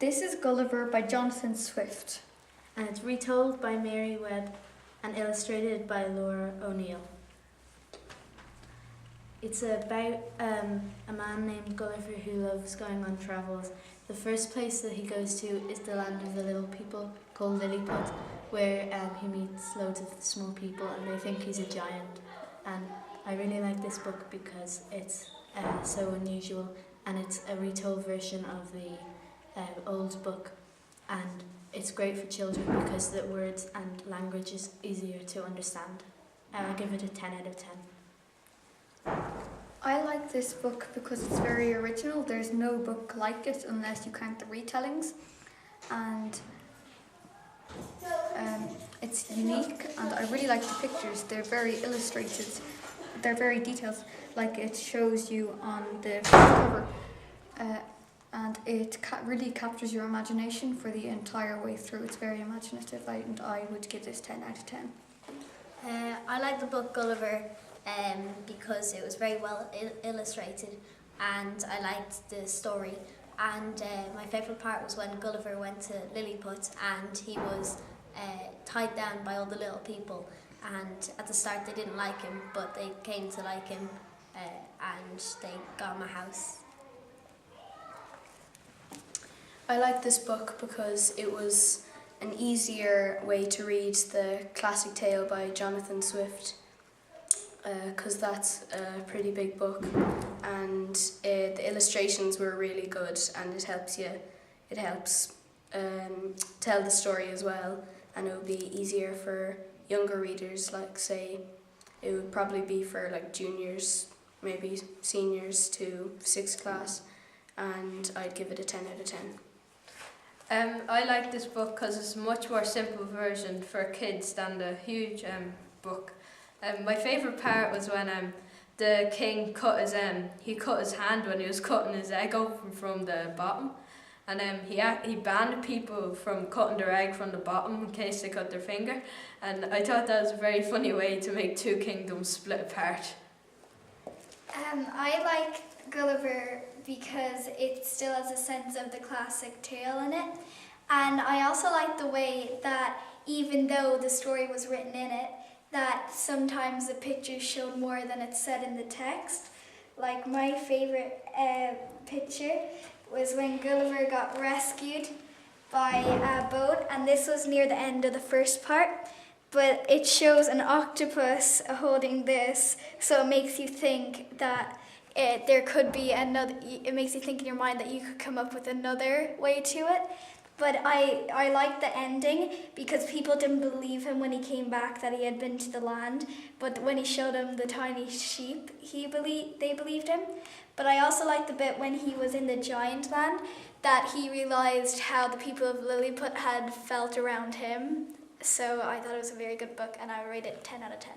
This is Gulliver by Jonathan Swift. And it's retold by Mary Webb and illustrated by Laura O'Neill. It's about a man named Gulliver who loves going on travels. The first place that he goes to is the land of the little people called Lilliput, where he meets loads of small people and they think he's a giant. And I really like this book because it's so unusual, and it's a retold version of the old book, and it's great for children because the words and language is easier to understand. I'll give it a 10 out of 10. I like this book because it's very original. There's no book like it unless you count the retellings, and it's unique, and I really like the pictures. They're very illustrated, they're very detailed, like it shows you on the cover, and it really captures your imagination for the entire way through. It's very imaginative, and I would give this 10 out of 10. I like the book Gulliver because it was very well illustrated, and I liked the story. And my favourite part was when Gulliver went to Lilliput and he was tied down by all the little people. And at the start they didn't like him, but they came to like him, and they got him a house. I like this book because it was an easier way to read the classic tale by Jonathan Swift, because that's a pretty big book, and the illustrations were really good, and it helps tell the story as well, and it would be easier for younger readers, like say it would probably be for like juniors, maybe seniors to 6th class, and I'd give it a 10 out of 10. I like this book because it's a much more simple version for kids than the huge book. My favourite part was when the king cut his hand when he was cutting his egg open from the bottom, and he banned people from cutting their egg from the bottom in case they cut their finger, and I thought that was a very funny way to make two kingdoms split apart. I like Gulliver because it still has a sense of the classic tale in it, and I also like the way that even though the story was written in it, that sometimes the pictures showed more than it said in the text. Like my favourite picture was when Gulliver got rescued by a boat, and this was near the end of the first part, but it shows an octopus holding this, so it makes you think that there could be another, it makes you think in your mind that you could come up with another way to it. But I like the ending because people didn't believe him when he came back that he had been to the land, but when he showed them the tiny sheep, they believed him. But I also like the bit when he was in the giant land, that he realised how the people of Lilliput had felt around him. So I thought it was a very good book, and I rate it 10 out of 10.